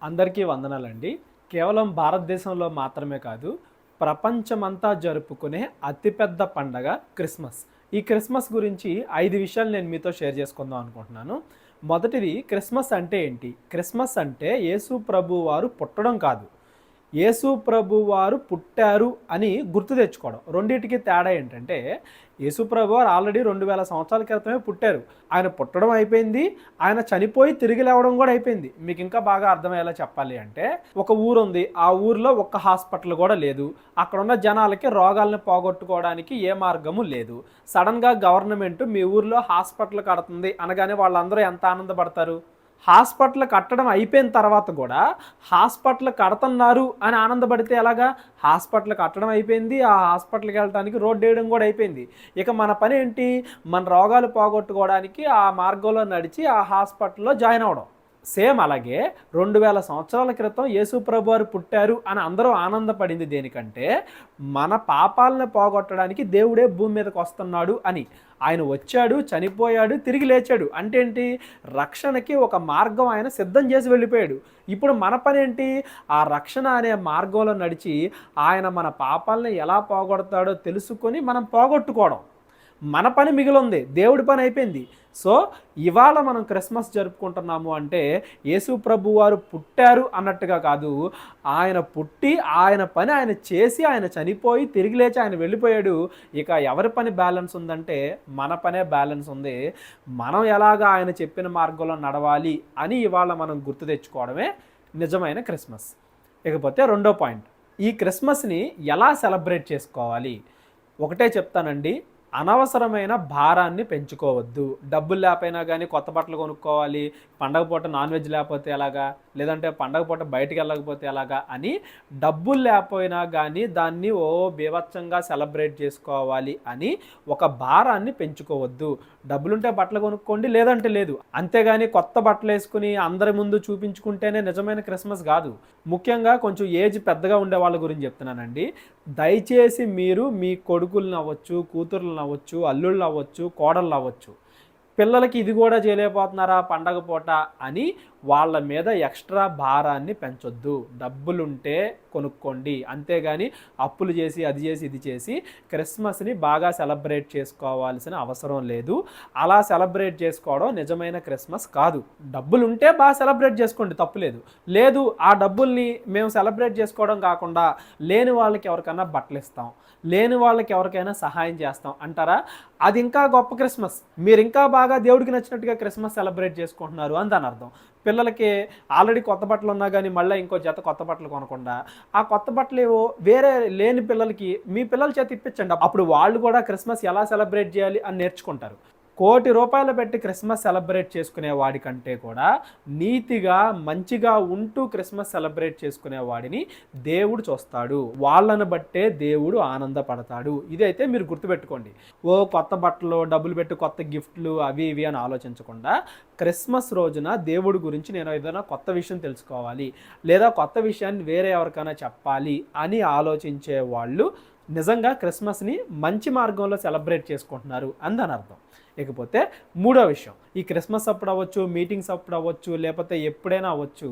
అందరికీ వందనాలండి. కేవలం భారతదేశంలో మాత్రమే కాదు, ప్రపంచమంతా జరుపుకునే అతిపెద్ద పండగ క్రిస్మస్. ఈ క్రిస్మస్ గురించి 5 విషయాలు నేను మీతో షేర్ చేసుకుందాం అనుకుంటున్నాను. మొదటిది, క్రిస్మస్ అంటే ఏంటి? క్రిస్మస్ అంటే యేసు ప్రభువారు పుట్టడం కాదు. యేసు ప్రభువారు పుట్టారు అని గుర్తు తెచ్చుకోవడం. రెండిటికి తేడా ఏంటంటే, యేసు ప్రభువారు ఆల్రెడీ 2000 సంవత్సరాల క్రితమే పుట్టారు. ఆయన పుట్టడం అయిపోయింది, ఆయన చనిపోయి తిరిగి లేవడం కూడా అయిపోయింది. మీకు ఇంకా బాగా అర్థమయ్యేలా చెప్పాలి అంటే, ఒక ఊరు ఉంది, ఆ ఊరిలో ఒక్క హాస్పిటల్ కూడా లేదు. అక్కడ ఉన్న జనాలకి రోగాలను పోగొట్టుకోవడానికి ఏ మార్గము లేదు. సడన్గా గవర్నమెంట్ మీ ఊరిలో హాస్పిటల్ కడుతుంది అనగానే వాళ్ళందరూ ఎంత ఆనందపడతారు? హాస్పిటల్ కట్టడం అయిపోయిన తర్వాత కూడా హాస్పిటల్ కడుతున్నారు అని ఆనందపడితే ఎలాగా? హాస్పిటల్ కట్టడం అయిపోయింది, ఆ హాస్పిటల్కి వెళ్ళడానికి రోడ్డు వేయడం కూడా అయిపోయింది. ఇక మన పని ఏంటి? మన రోగాలు పోగొట్టుకోవడానికి ఆ మార్గంలో నడిచి ఆ హాస్పిటల్లో జాయిన్ అవ్వడం. సేమ్ అలాగే 2000 సంవత్సరాల క్రితం యేసు ప్రభువారు పుట్టారు అని అందరూ ఆనందపడింది దేనికంటే, మన పాపాలను పోగొట్టడానికి దేవుడే భూమి మీదకి వస్తున్నాడు అని. ఆయన వచ్చాడు, చనిపోయాడు, తిరిగి లేచాడు. అంటే ఏంటి? రక్షణకి ఒక మార్గం ఆయన సిద్ధం చేసి వెళ్ళిపోయాడు. ఇప్పుడు మన పని ఏంటి? ఆ రక్షణ అనే మార్గంలో నడిచి ఆయన మన పాపాలను ఎలా పోగొడతాడో తెలుసుకొని మనం పోగొట్టుకోవడం. మన పని మిగిలింది, దేవుడి పని అయిపోయింది. సో ఇవాళ మనం క్రిస్మస్ జరుపుకుంటున్నాము అంటే యేసు ప్రభు వారు పుట్టారు అన్నట్టుగా కాదు. ఆయన పుట్టి ఆయన పని ఆయన చేసి ఆయన చనిపోయి తిరిగి లేచి ఆయన వెళ్ళిపోయాడు. ఇక ఎవరి పని బ్యాలెన్స్ ఉందంటే మన పనే బ్యాలెన్స్ ఉంది. మనం ఎలాగా ఆయన చెప్పిన మార్గంలో నడవాలి అని ఇవాళ మనం గుర్తు తెచ్చుకోవడమే నిజమైన క్రిస్మస్. ఇకపోతే రెండో పాయింట్, ఈ క్రిస్మస్ని ఎలా సెలబ్రేట్ చేసుకోవాలి? ఒకటే చెప్తానండి, అనవసరమైన భారాన్ని పెంచుకోవద్దు. డబ్బులు లేకపోయినా కానీ కొత్త బట్టలు కొనుక్కోవాలి, పండగ పూట నాన్ వెజ్ లేకపోతే ఎలాగా, లేదంటే పండగ పూట బయటికి వెళ్ళకపోతే ఎలాగా అని డబ్బులు లేకపోయినా కానీ దాన్ని బీభత్సంగా సెలబ్రేట్ చేసుకోవాలి అని ఒక భారాన్ని పెంచుకోవద్దు. డబ్బులుంటే బట్టలు కొనుక్కోండి, లేదంటే లేదు. అంతేగాని కొత్త బట్టలు వేసుకుని అందరి ముందు చూపించుకుంటేనే నిజమైన క్రిస్మస్ కాదు. ముఖ్యంగా కొంచెం ఏజ్ పెద్దగా ఉండే వాళ్ళ గురించి చెప్తున్నానండి. దయచేసి మీరు మీ కొడుకులను అవ్వచ్చు, కూతుర్లను అవ్వచ్చు, అల్లుళ్ళు అవ్వచ్చు, కోడళ్ళు అవ్వచ్చు, పిల్లలకి ఇది కూడా చేయలేకపోతున్నారా పండగ పూట అని వాళ్ళ మీద ఎక్స్ట్రా భారాన్ని పెంచొద్దు. డబ్బులుంటే కొనుక్కోండి, అంతేగాని అప్పులు చేసి అది చేసి ఇది చేసి క్రిస్మస్ని బాగా సెలబ్రేట్ చేసుకోవాల్సిన అవసరం లేదు. అలా సెలబ్రేట్ చేసుకోవడం నిజమైన క్రిస్మస్ కాదు. డబ్బులుంటే బాగా సెలబ్రేట్ చేసుకోండి, తప్పులేదు. లేదు, ఆ డబ్బుల్ని మేము సెలబ్రేట్ చేసుకోవడం కాకుండా లేని వాళ్ళకి ఎవరికైనా బట్టలు ఇస్తాం, లేని వాళ్ళకి ఎవరికైనా సహాయం చేస్తాం అంటారా? అది ఇంకా గొప్ప క్రిస్మస్. మీరు ఇంకా బాగా దేవుడికి నచ్చినట్టుగా క్రిస్మస్ సెలబ్రేట్ చేసుకుంటున్నారు అని దాని అర్థం. పిల్లలకి ఆల్రెడీ కొత్త బట్టలు ఉన్నా కానీ మళ్ళీ ఇంకో జత కొత్త బట్టలు కొనకుండా ఆ కొత్త బట్టలు ఏవో వేరే లేని పిల్లలకి మీ పిల్లల చేత ఇప్పించండి. అప్పుడు వాళ్ళు కూడా క్రిస్మస్ ఎలా సెలబ్రేట్ చేయాలి అని నేర్చుకుంటారు. ₹1,00,00,000 పెట్టి క్రిస్మస్ సెలబ్రేట్ చేసుకునే వాడికంటే కూడా నీతిగా మంచిగా ఉంటూ క్రిస్మస్ సెలబ్రేట్ చేసుకునే వాడిని దేవుడు చూస్తాడు. వాళ్ళను బట్టే దేవుడు ఆనందపడతాడు. ఇదైతే మీరు గుర్తుపెట్టుకోండి. కొత్త బట్టలు, డబ్బులు పెట్టి కొత్త గిఫ్ట్లు అవి ఇవి అని ఆలోచించకుండా క్రిస్మస్ రోజున దేవుడి గురించి నేను ఏదైనా కొత్త విషయం తెలుసుకోవాలి, లేదా కొత్త విషయాన్ని వేరే ఎవరికైనా చెప్పాలి అని ఆలోచించే వాళ్ళు నిజంగా క్రిస్మస్ని మంచి మార్గంలో సెలబ్రేట్ చేసుకుంటున్నారు అని దాని అర్థం. ఇకపోతే మూడో విషయం, ఈ క్రిస్మస్ అప్పుడు అవ్వచ్చు, మీటింగ్స్ అప్పుడు అవ్వచ్చు, లేకపోతే ఎప్పుడైనా అవ్వచ్చు,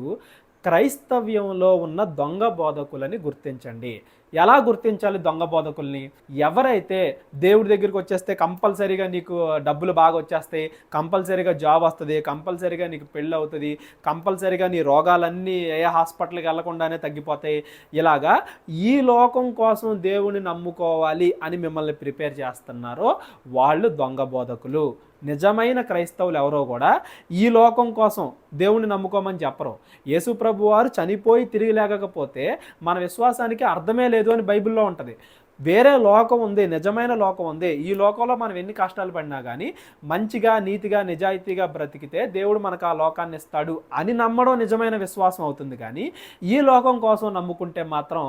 క్రైస్తవ్యంలో ఉన్న దొంగ బోధకులని గుర్తించండి. ఎలా గుర్తించాలి దొంగ బోధకుల్ని? ఎవరైతే దేవుడి దగ్గరికి వచ్చేస్తే కంపల్సరీగా నీకు డబ్బులు బాగా వచ్చేస్తాయి, కంపల్సరీగా జాబ్ వస్తుంది, కంపల్సరీగా నీకు పెళ్ళి అవుతుంది, కంపల్సరీగా నీ రోగాలన్నీ ఏ హాస్పిటల్కి వెళ్లకుండానే తగ్గిపోతాయి, ఇలాగా ఈ లోకం కోసం దేవుని నమ్ముకోవాలి అని మిమ్మల్ని ప్రిపేర్ చేస్తున్నారో వాళ్ళు దొంగ బోధకులు. నిజమైన క్రైస్తవులు ఎవరో కూడా ఈ లోకం కోసం దేవుణ్ణి నమ్ముకోమని చెప్పరు. యేసు ప్రభు వారు చనిపోయి తిరిగి లేకపోతే మన విశ్వాసానికి అర్థమే లేదు అని బైబిల్లో ఉంటుంది. వేరే లోకం ఉంది, నిజమైన లోకం ఉంది. ఈ లోకంలో మనం ఎన్ని కష్టాలు పడినా కానీ మంచిగా నీతిగా నిజాయితీగా బ్రతికితే దేవుడు మనకు ఆ లోకాన్ని ఇస్తాడు అని నమ్మడం నిజమైన విశ్వాసం అవుతుంది. కానీ ఈ లోకం కోసం నమ్ముకుంటే మాత్రం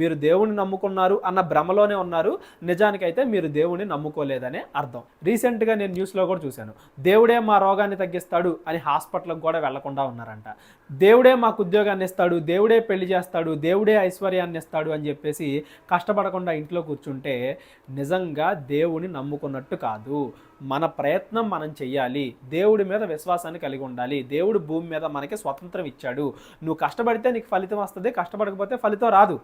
మీరు దేవుణ్ణి నమ్ముకున్నారు అన్న భ్రమలోనే ఉన్నారు, నిజానికైతే మీరు దేవుణ్ణి నమ్ముకోలేదనే అర్థం. రీసెంట్గా నేను న్యూస్లో కూడా చూశాను, దేవుడే మా రోగాన్ని తగ్గిస్తాడు అని హాస్పిటల్కి కూడా వెళ్లకుండా ఉన్నారంట. దేవుడే మాకు ఉద్యోగాన్ని ఇస్తాడు, దేవుడే పెళ్లి చేస్తాడు, దేవుడే ఐశ్వర్యాన్ని ఇస్తాడు అని చెప్పేసి కష్టపడకుండా ఇంట్లో సీట్లో కూర్చుంటే నిజంగా దేవుని నమ్ముకున్నట్టు కాదు. మన ప్రయత్నం మనం చెయ్యాలి. దేవుడి మీద విశ్వాసాన్ని కలిగి ఉండాలి. దేవుడు భూమి మీద మనకి స్వతంత్రం ఇచ్చాడు. నువ్వు కష్టపడితే నీకు ఫలితం వస్తుంది, కష్టపడకపోతే ఫలితం రాదు.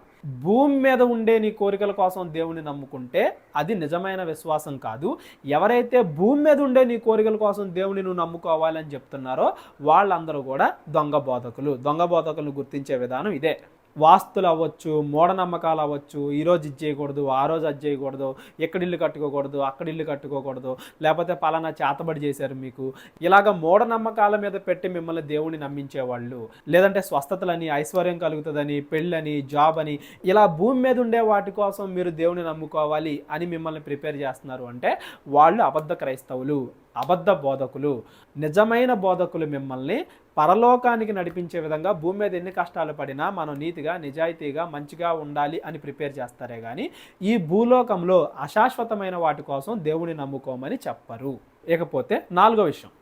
భూమి మీద ఉండే నీ కోరికల కోసం దేవుని నమ్ముకుంటే అది నిజమైన విశ్వాసం కాదు. ఎవరైతే భూమి మీద ఉండే నీ కోరికల కోసం దేవుని నువ్వు నమ్ముకోవాలని చెప్తున్నారో వాళ్ళందరూ కూడా దొంగ బోధకులు. దొంగ బోధకులను గుర్తించే విధానం ఇదే. వాస్తులు అవ్వచ్చు, మూఢనమ్మకాలు అవ్వచ్చు, ఈరోజు ఇది చేయకూడదు, ఆ రోజు అది చేయకూడదు, ఎక్కడ ఇల్లు కట్టుకోకూడదు, అక్కడ ఇల్లు కట్టుకోకూడదు, లేకపోతే పలానా చేతబడి చేశారు మీకు, ఇలాగ మూఢనమ్మకాల మీద పెట్టి మిమ్మల్ని దేవుని నమ్మించేవాళ్ళు, లేదంటే స్వస్థతలని, ఐశ్వర్యం కలుగుతుందని, పెళ్ళని, జాబ్ అని, ఇలా భూమి మీద ఉండే వాటి కోసం మీరు దేవుని నమ్ముకోవాలి అని మిమ్మల్ని ప్రిపేర్ చేస్తున్నారు అంటే వాళ్ళు అబద్ధ క్రైస్తవులు, అబద్ధ బోధకులు. నిజమైన బోధకులు మిమ్మల్ని పరలోకానికి నడిపించే విధంగా భూమి మీద ఎన్ని కష్టాలు పడినా మనం నీతిగా, నిజాయితీగా, మంచిగా ఉండాలి అని ప్రిపేర్ చేస్తారే కానీ ఈ భూలోకంలో అశాశ్వతమైన వాటి కోసం దేవుని నమ్ముకోమని చెప్పరు. ఇకపోతే 4వ విషయం,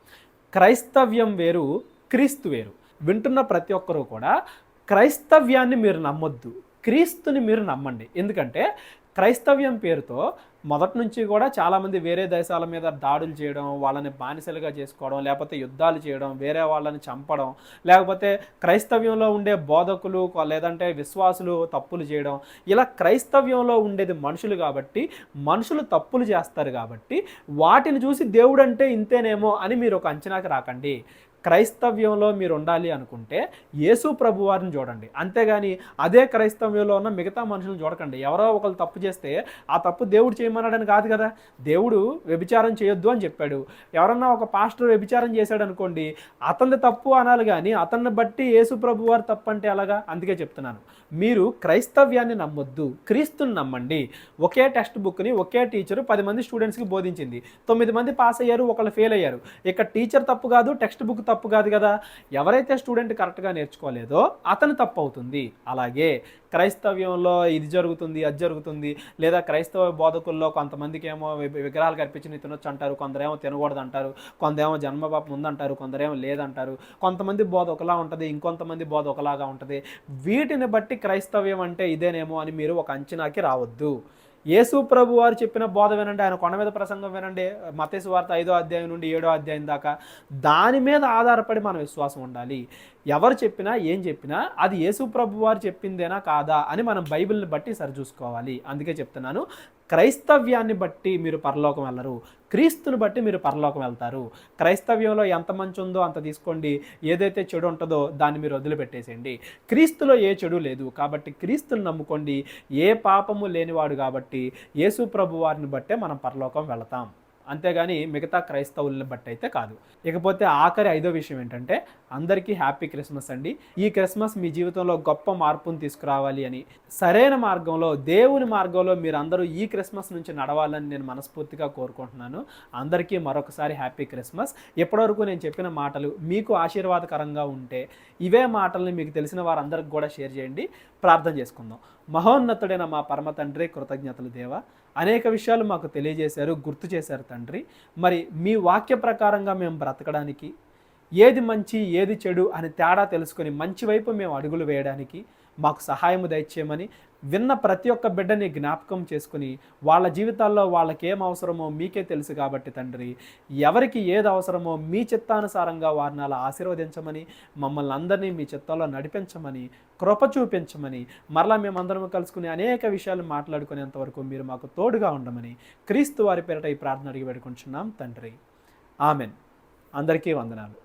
క్రైస్తవ్యం వేరు, క్రీస్తు వేరు. వింటున్న ప్రతి ఒక్కరూ కూడా క్రైస్తవ్యాన్ని మీరు నమ్మొద్దు, క్రీస్తుని మీరు నమ్మండి. ఎందుకంటే క్రైస్తవ్యం పేరుతో మొదటి నుంచి కూడా చాలామంది వేరే దేశాల మీద దాడులు చేయడం, వాళ్ళని బానిసలుగా చేసుకోవడం, లేకపోతే యుద్ధాలు చేయడం, వేరే వాళ్ళని చంపడం, లేకపోతే క్రైస్తవ్యంలో ఉండే బోధకులు లేదంటే విశ్వాసులు తప్పులు చేయడం, ఇలా క్రైస్తవ్యంలో ఉండేది మనుషులు కాబట్టి మనుషులు తప్పులు చేస్తారు కాబట్టి వాటిని చూసి దేవుడు అంటే ఇంతేనేమో అని మీరు ఒక అంచనాకి రాకండి. క్రైస్తవ్యంలో మీరు ఉండాలి అనుకుంటే యేసు ప్రభు వారిని చూడండి, అంతేగాని అదే క్రైస్తవ్యంలో ఉన్న మిగతా మనుషులను చూడకండి. ఎవరో ఒకరు తప్పు చేస్తే ఆ తప్పు దేవుడు చేయమన్నాడని కాదు కదా. దేవుడు వ్యభిచారం చేయొద్దు అని చెప్పాడు. ఎవరన్నా ఒక పాస్టర్ వ్యభిచారం చేశాడు అనుకోండి, అతన్ని తప్పు అనాలి కానీ అతన్ని బట్టి యేసు ప్రభు వారు తప్పు అంటే ఎలాగా? అందుకే చెప్తున్నాను, మీరు క్రైస్తవ్యాన్ని నమ్మొద్దు, క్రీస్తుని నమ్మండి. ఒకే టెక్స్ట్ బుక్ని ఒకే టీచరు 10 మంది స్టూడెంట్స్కి బోధించింది, 9 మంది పాస్ అయ్యారు, ఒకళ్ళు ఫెయిల్ అయ్యారు. ఇక టీచర్ తప్పు కాదు, టెక్స్ట్ బుక్ తప్పు కాదు కదా. ఎవరైతే స్టూడెంట్ కరెక్ట్గా నేర్చుకోలేదో అతను తప్పు అవుతుంది. అలాగే క్రైస్తవ్యంలో ఇది జరుగుతుంది, అది జరుగుతుంది, లేదా క్రైస్తవ బోధకుల్లో కొంతమందికి ఏమో విగ్రహాలు కల్పించి తినొచ్చు అంటారు, కొందరేమో తినకూడదు అంటారు, కొందరేమో జన్మపాపం ఉందంటారు, కొందరేమో లేదంటారు, కొంతమంది బోధ ఒకలా ఉంటుంది, ఇంకొంతమంది బోధ ఒకలాగా ఉంటుంది. వీటిని బట్టి క్రైస్తవ్యం అంటే ఇదేనేమో అని మీరు ఒక అంచనాకి రావద్దు. యేసు ప్రభు వారు చెప్పిన బోధ వినండి, ఆయన కొండ మీద ప్రసంగం వినండి, మత్తయి సువార్త 5వ అధ్యాయం నుండి 7వ అధ్యాయం దాకా. దాని మీద ఆధారపడి మన విశ్వాసం ఉండాలి. ఎవరు చెప్పినా ఏం చెప్పినా అది యేసు ప్రభు వారు చెప్పిందేనా కాదా అని మనం బైబిల్ని బట్టి సరిచూసుకోవాలి. అందుకే చెప్తున్నాను, క్రైస్తవ్యాన్ని బట్టి మీరు పరలోకం వెళ్ళరు, క్రీస్తుని బట్టి మీరు పరలోకం వెళ్తారు. క్రైస్తవ్యంలో ఎంత మంచి ఉందో అంత తీసుకోండి, ఏదైతే చెడు ఉంటుందో దాన్ని మీరు వదిలిపెట్టేసేయండి. క్రీస్తులో ఏ చెడు లేదు కాబట్టి క్రీస్తుని నమ్ముకోండి. ఏ పాపము లేనివాడు కాబట్టి యేసు ప్రభు వారిని బట్టే మనం పరలోకం వెళతాం, అంతేగాని మిగతా క్రైస్తవులను బట్టి అయితే కాదు. ఇకపోతే ఆఖరి 5వ విషయం ఏంటంటే, అందరికీ హ్యాపీ క్రిస్మస్ అండి. ఈ క్రిస్మస్ మీ జీవితంలో గొప్ప మార్పును తీసుకురావాలి అని, సరైన మార్గంలో, దేవుని మార్గంలో మీరందరూ ఈ క్రిస్మస్ నుంచి నడవాలని నేను మనస్ఫూర్తిగా కోరుకుంటున్నాను. అందరికీ మరొకసారి హ్యాపీ క్రిస్మస్. ఇప్పటివరకు నేను చెప్పిన మాటలు మీకు ఆశీర్వాదకరంగా ఉంటే ఇవే మాటల్ని మీకు తెలిసిన వారందరికి కూడా షేర్ చేయండి. ప్రార్థన చేసుకుందాం. మహోన్నతుడైన మా పరమ తండ్రి, కృతజ్ఞతలు దేవా, అనేక విషయాలు మాకు తెలియజేశారు, గుర్తు చేశారు తండ్రి. మరి మీ వాక్య ప్రకారంగా మేము బ్రతకడానికి, ఏది మంచి ఏది చెడు అని తేడా తెలుసుకొని మంచి వైపు మేము అడుగులు వేయడానికి మాకు సహాయము దయచేయమని, విన్న ప్రతి ఒక్క బిడ్డని జ్ఞాపకం చేసుకుని వాళ్ళ జీవితాల్లో వాళ్ళకి ఏం అవసరమో మీకే తెలుసు కాబట్టి తండ్రి, ఎవరికి ఏది అవసరమో మీ చిత్తానుసారంగా వారిని అలా ఆశీర్వదించమని, మమ్మల్ని అందరినీ మీ చిత్తంలో నడిపించమని, కృప చూపించమని, మరలా మేమందరం కలుసుకుని అనేక విషయాలు మాట్లాడుకునేంతవరకు మీరు మాకు తోడుగా ఉండమని క్రీస్తు వారి పేరిట ఈ ప్రార్థన అడిగి పెట్టుకుంటున్నాం తండ్రి. ఆమెన్. అందరికీ వందనాలు.